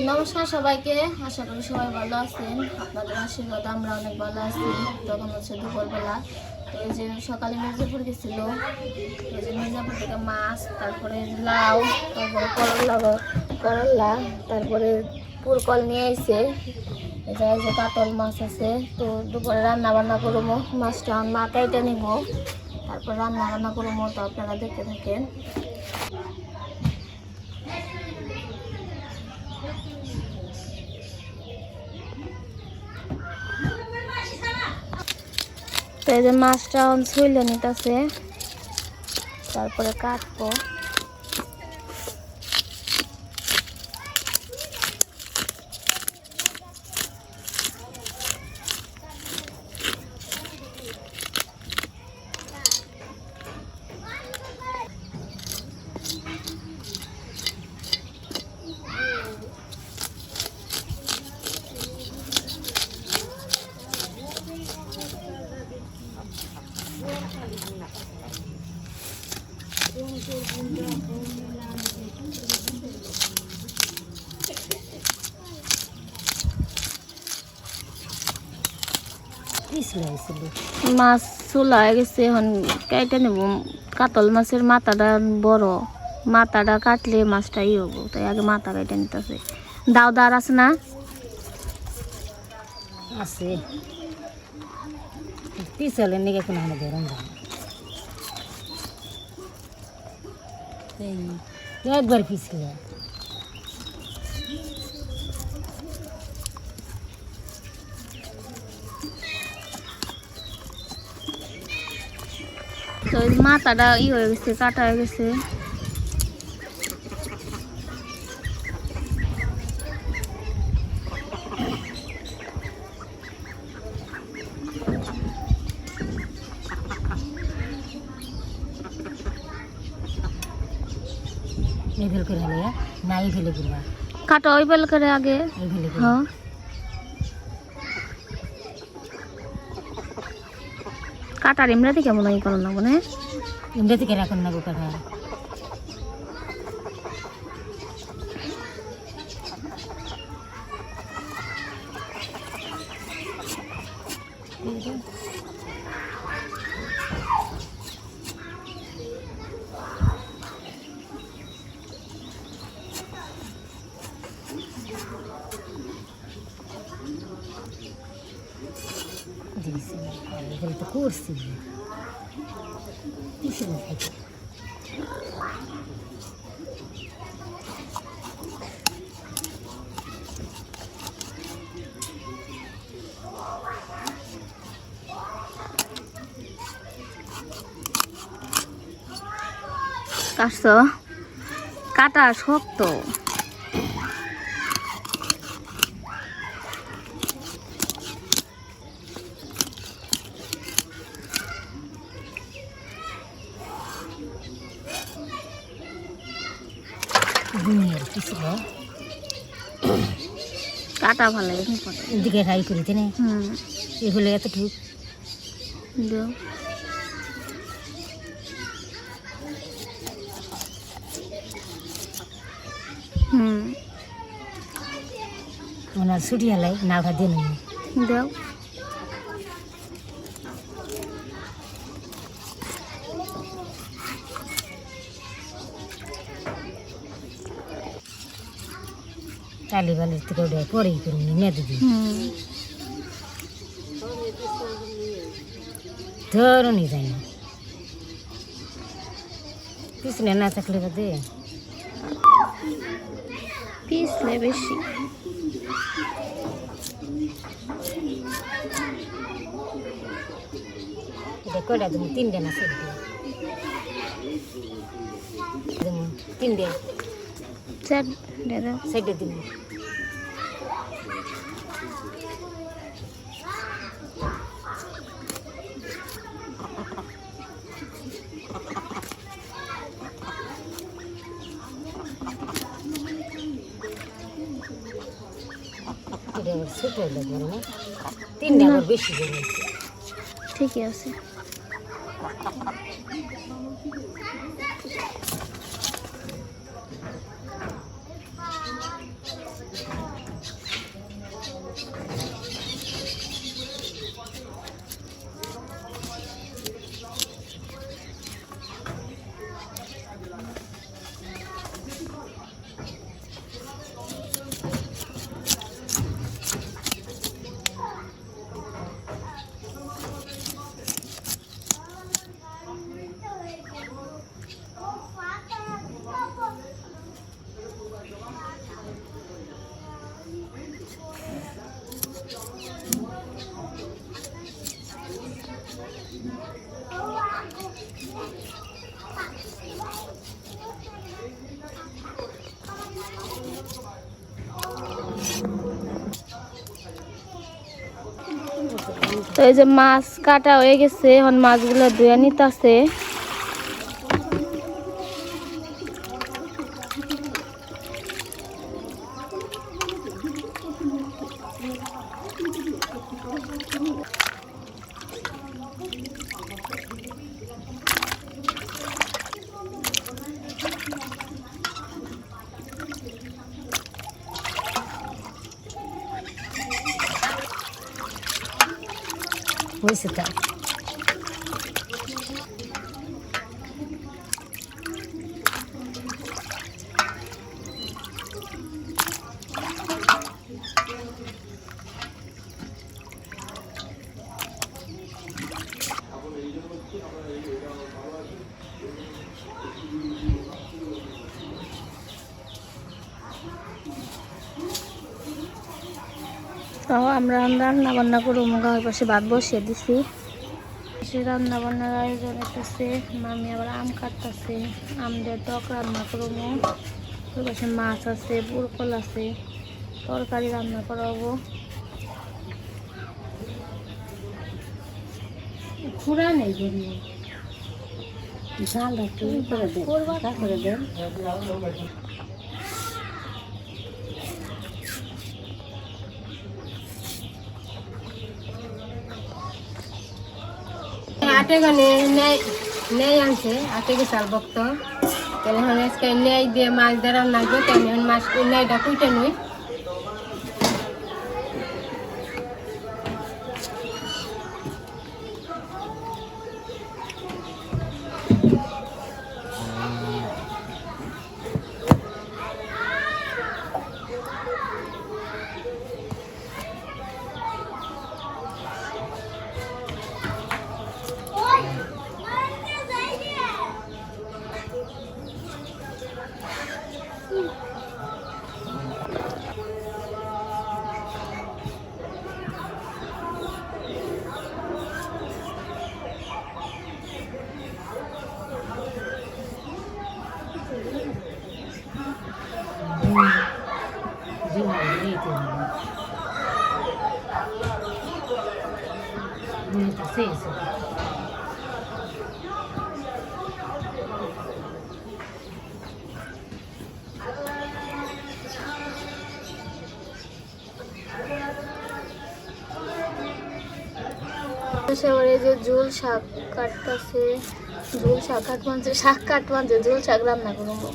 নমস্কার সবাইকে, আশা করি সবাই ভালো আছেন। আপনাদের আশীর্বাদ আমরা অনেক ভালো আছি। তখন হচ্ছে দুপুরবেলা, এই যে সকালে মির্জাপুর গেছিল, এই যে মির্জাপুর থেকে মাছ, তারপরে লাউ, তারপরে করলা, তারপরে পুরকল নিয়ে এসে এই যে কাতল মাছ আছে। তো দুপুরে রান্না বান্না করবো, মাছটা মা কেটে নিব, তারপর রান্না বান্না করবো। তো আপনারা দেখতে থাকেন। তো এই যে মাছটা ছুইলে নিতেছে, তারপরে কাটবো। মাছ চুলা হয়ে গেছে, এখন কেটে নেব। কাতল মাছের মাথাটা বড়, মাথাটা কাটলে মাছটা হবো, তাই আগে মাথা কেটে নিতেছে। দাওদার আছে না? আছে পিছলে নিয়ে কোনো ধরুন একবার পিছলে তো মাথাটা হয়ে গেছে, কাটা হয়ে গেছে। ফেল করে হলে নাই ফেলে করবা কাটা ওই বেল করে আগে। হ্যাঁ, কাটার এমরাতে কেমন হয় করো না মানে ইন্দ্রাতে কেনা কর না গো কাটা এগুলো তো করছি কাটছো? কাটা শক্ত। কাটা ভালো লাগে এদিকে খাই করিতে না এগুলো এতটুকু ওনার ছুটি হলাই না ভাত দিয়ে নেই দাও। কালি বালির থেকে ওটা পরেই করুন মেয়ে দিদি ধরুনই যাই না পিছনে না থাকলে দে পিছলে বেশি এটা কয়টা তুমি তিনটে না সেট দিয়ে তিনটে সেটে দিন ছোট হলে বলো না তিনটে আবার বেশি করে ঠিকই আছে। তো এই যে মাছ কাটা হয়ে গেছে, এখন মাছগুলো ধুয়ে নিতেছে। হয়েছে তা তো আমরা রান্না বান্না করে ওই পাশে ভাত বসিয়ে দিছি। সে রান্না বান্নার আয়োজন করতেছে, মামি আবার আম কাটতেছে, আম দিয়ে টক রান্না করবো। ওই পাশে মাছ আছে, পুরকল আছে, তরকারি রান্না করাবো। খুঁড়া নেই জন্য ঝাল একটু করে দেন, করে দেন। আটে গানে নেই আনছে, আটে গে চাল বক্ত তেমন আজকে নেই দিয়ে মাছ দিয়ে রান্না করবো। তেমন মাছ নেইটা কুইটে নই। এই যে ঝোল শাক কাটতেছে, ঝোল শাক কাটবানছে, শাক কাটবানছে, ঝোল শাক রান্না করবো।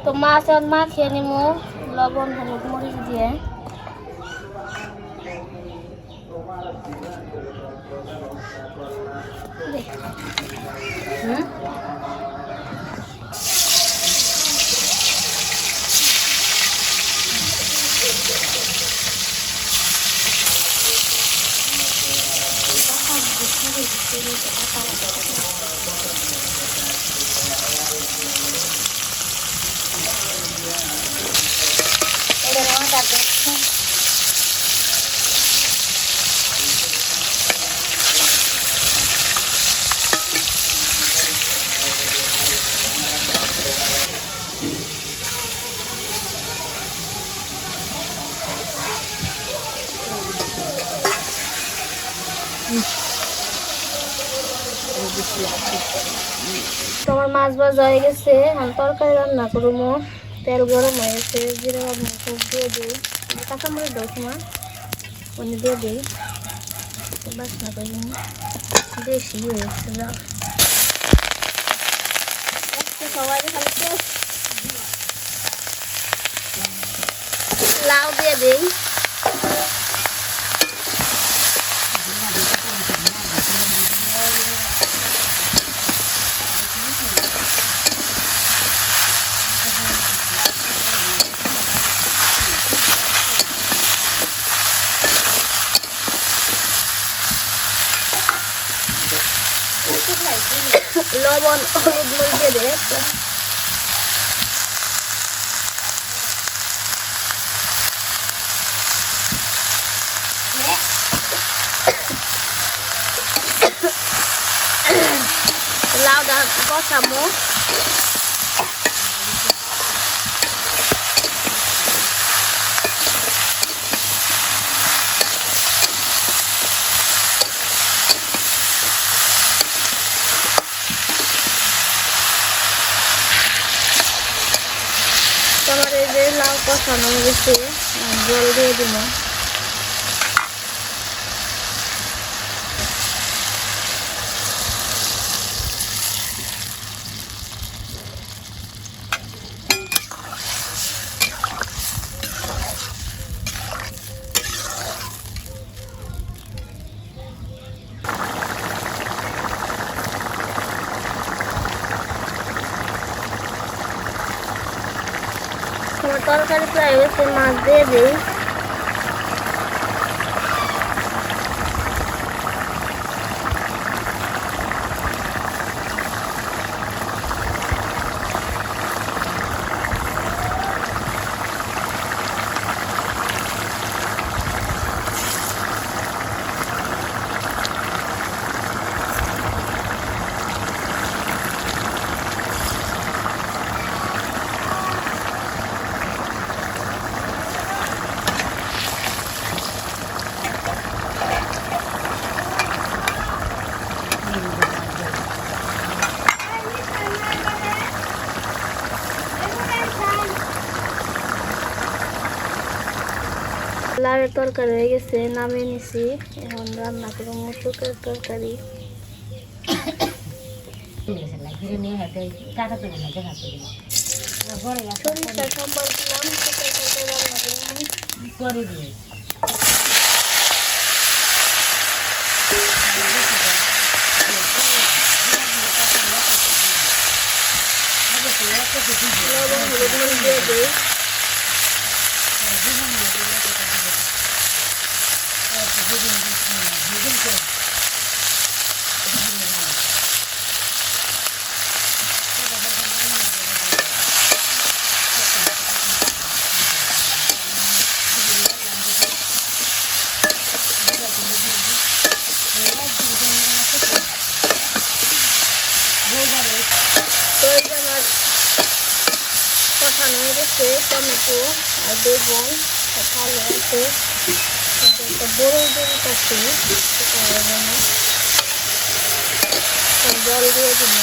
তো মাছ আর মাখিয়ে নিমু লবণ হলুদ মরিচ দিয়ে। তোমার মাছ ভাজা হয়ে গেছে, আমি তরকারি রান্না করবো। তেল গরম হয়ে গেছে, জিরা মরিচ দিয়ে দিই, কাঁচামরিচ দাও তোমার অন্য দিয়ে দিই, বাসনা করি বেশি হয়ে গেছে। যাও সবাই লাউ দিয়ে দিই। লবণ হলুদ মরিচ দিয়ে দেবে। লাউটা কষামো। আমার এই যে লাউ কষানো হয়ে গেছে, জল দিয়ে দিব। আমার তরকারি প্রায় হয়েছে, মাছ দিয়ে দিই। লাউয়ের তরকারি হয়ে গেছে, নামিয়ে নিছি। এখন রান্না করবো মটরের তরকারি। সরিষা সম্বল দিলাম, রান্না করবো। লবণ হলুদ মরিচ দিয়ে দিই। তো এই যে আমার কষানো হয়ে গেছে, টমেটো আর বেগুন ভালো আছে। একটা বড় বড় কাছে জল দিয়ে দিব।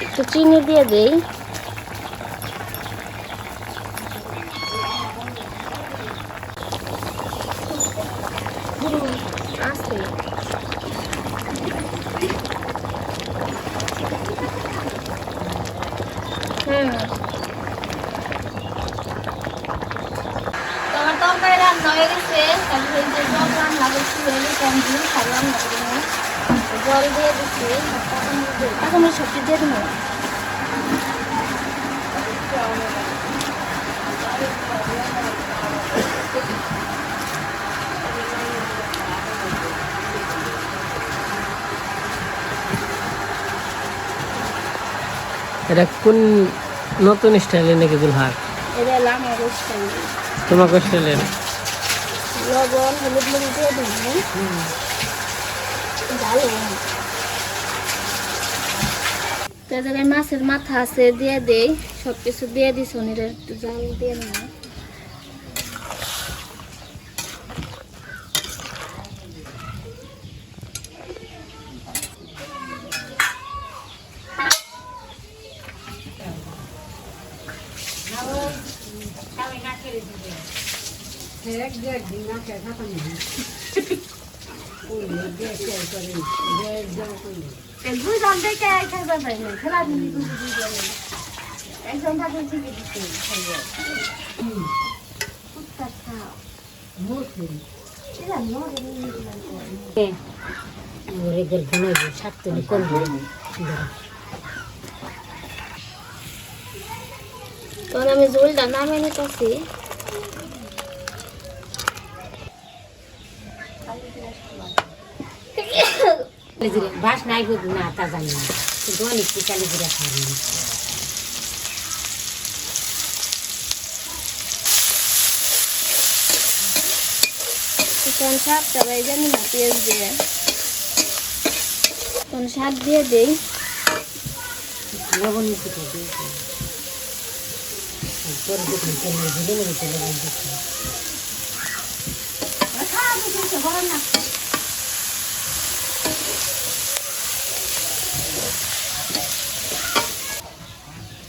একটু চিনি দিয়ে দেই। আছে তোমার তরকারি রান্না হয়ে গেছে। তারপরে যে জল রান্না করছি রান্না করবো, জল দিয়ে দিচ্ছি। এখন সবজি দিয়ে দেবো। এটা কোন নতুন স্টাইলে নাকি দুলহার? এটা আমার স্টাইল। তোমাকে স্টাইলের লবণ হলুদ মরিচ দিয়ে দেবো। ভালো তো জায়গায় মাছের মাথা আছে, দিয়ে দেই। সবকিছু দিয়ে দিই, শনির একটু জাল দিয়ে নেব। তখন আমি ঝোলটা নামিয়ে নিতেছি। বাস নাই না তা জানি না, কিন্তু অনেক কালি জিরা খাওয়া চিকেন শাকটা ভাই জানি না পেঁয়াজ দিয়ে তখন শাক দিয়ে দেই।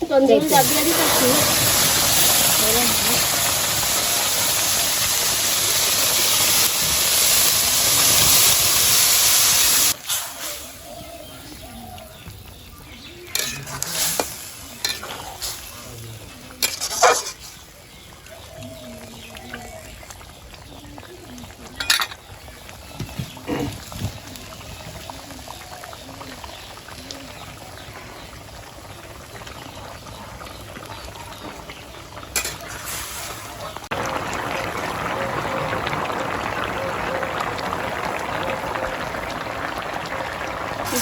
তখন ঝোল দিয়ে দিতেছি।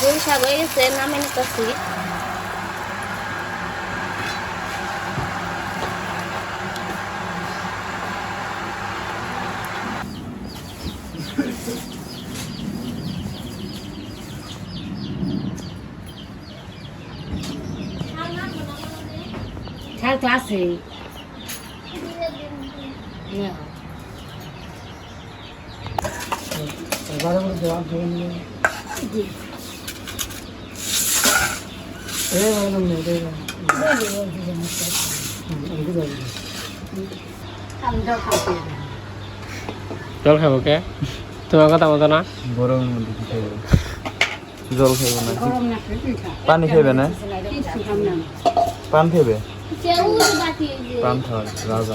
ঝোল শাক হয়ে গেছে, নামে নিতেছি। ছাড় তো আছে জল খাবো কে? তোমার কথা মতো না। গরমের মধ্যে কি খাইবে? জল খাইবে না? পানি খাইবে না? পান খাইবে? পান খাওয়া রাজা।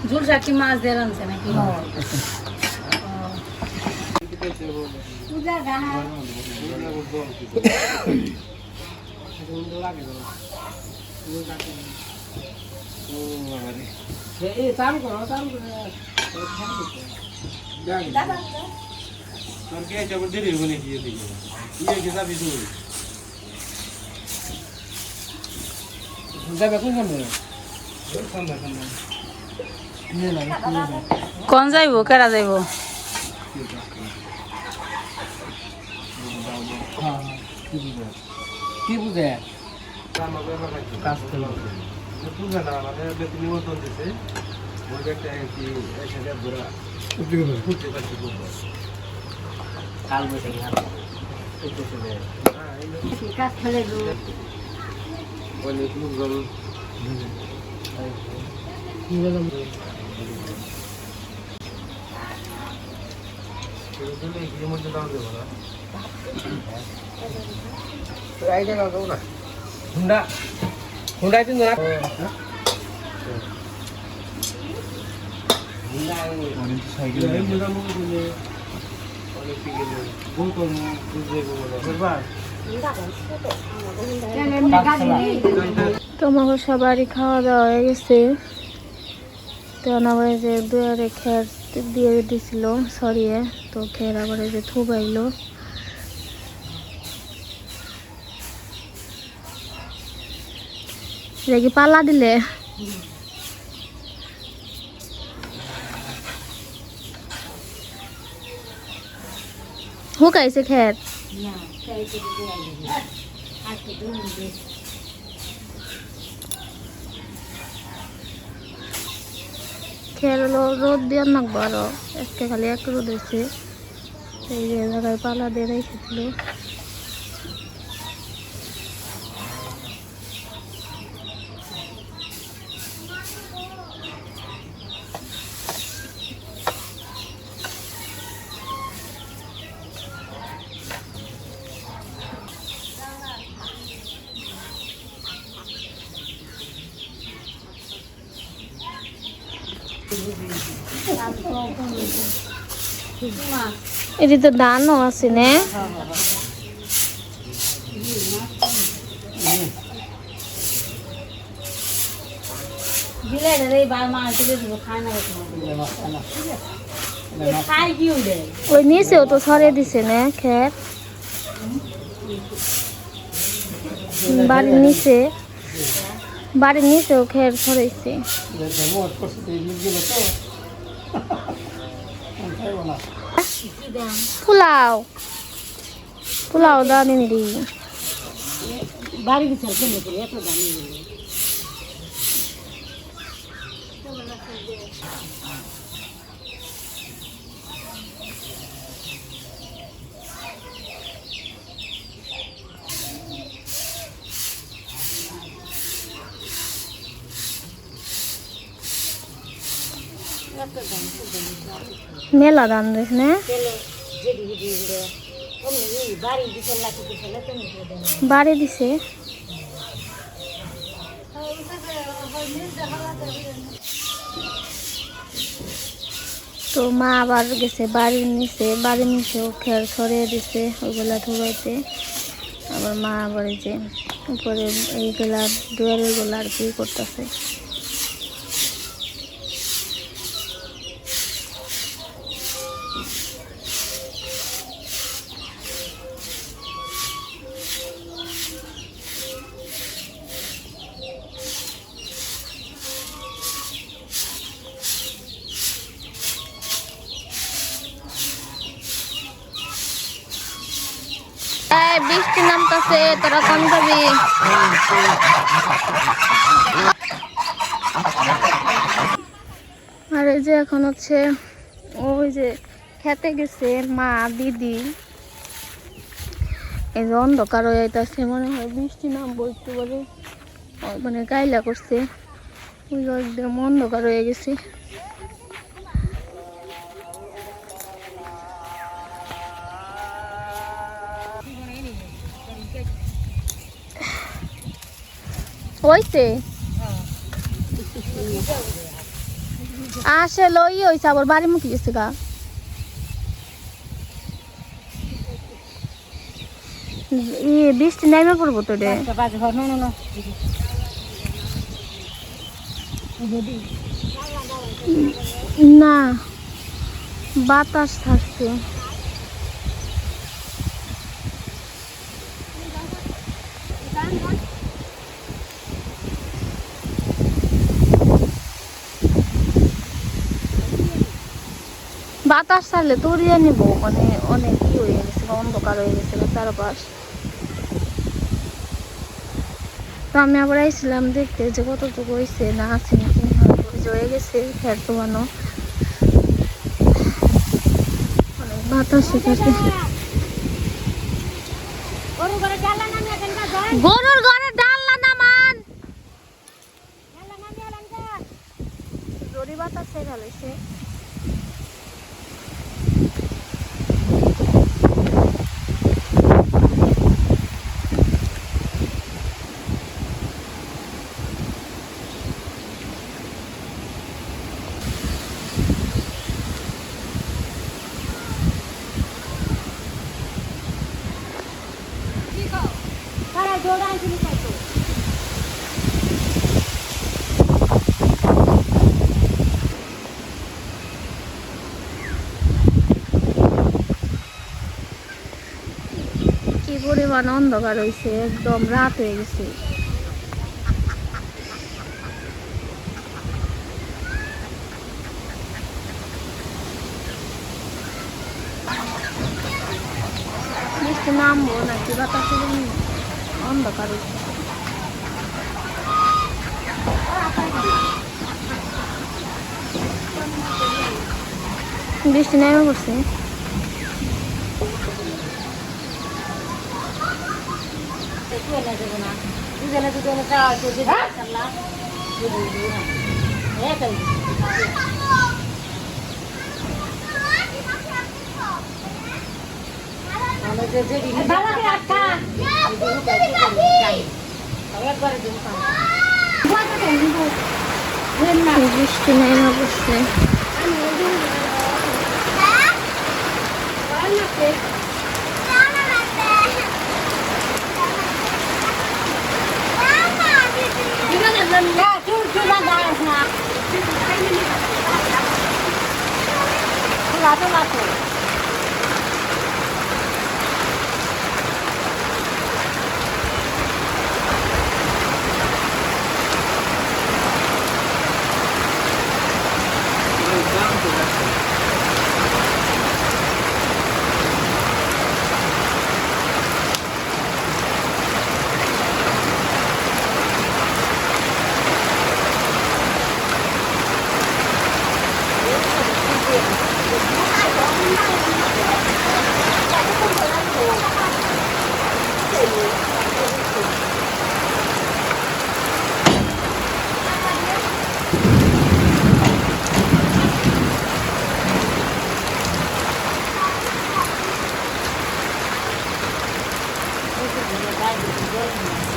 ঝোল শাক কি মাছ দিয়ে রাঁধছে নাকি? কোন যাইব কেরা যাইব কি বুঝে? কাজ ফেলে হুন্ডা হুন্ডাই তিন না। তোমাকে সবারই খাওয়া দাওয়া হয়ে গেছে। তো আবার এই যে দুয়ারে খের দিয়ে দিছিল সরিয়ে, তো খের আবার এই যে থুবাইলো। কি পালা দিলে? হুকাইছে খের। খের রোদ দিয়ে নাকবো আরো, আজকে খালি এক রোদ হয়েছে। এই যে জায়গায় পালা দিয়ে রেখেছিল। এটি তো ধানও আছে না? ওই নিচেও তো ছড়িয়ে দিছে না খের, বাড়ির নিচেও খের ছড়াইছে। পোলাও পোলাও দাও নিন্দি বাড়ি বিচার কেনে করে এত দামি মেলা দাম দিস না বাড়ি দিছে তো মা আবার গেছে বাড়ির নিচেও খের ছড়িয়ে দিছে ওইগুলা ধুবাইতে আবার মা আবার এই যে উপরে এইগুলা দুয়ারের গুলা আর কি করতেছে বৃষ্টি নামতেছে তোরা কোন যাবি আর এই যে এখন হচ্ছে ওই যে খেতে গেছে মা দিদি এই যে অন্ধকার হয়ে যাইতেছে মনে হয় বৃষ্টি নামবো একটু করে মানে গাইলা করছে ওই একদম অন্ধকার হয়ে গেছে হইছে আসে লই হইছে আবার বাড়ি মুখে গেছে গা বৃষ্টি নাইমে পড়বো তো রে না বাতাস থাকছে বাতাস ছাড়লে তরিয়ে নিব মানে অনেক ই হয়ে গেছে অন্ধকার হয়ে গেছে চারপাশ তো আমি আবার আইছিলাম দেখতে যে কতটুকু হয়েছে না আছে নাকি হয়ে গেছে ফের তোমানো অনেক বাতাস শিখেছে গরুর ঘরে ডাল্লা নামান জরি বাতাস ফেলাইছে কি পরিমাণ অন্ধকার হয়েছে একদম রাত হয়ে গেছে বৃষ্টি নামবো নাকি বাতাসে অন্ধকার হয়েছে বৃষ্টি নেমে পড়ছে বৃষ্টি নেমে পড়ছে বাইরে জল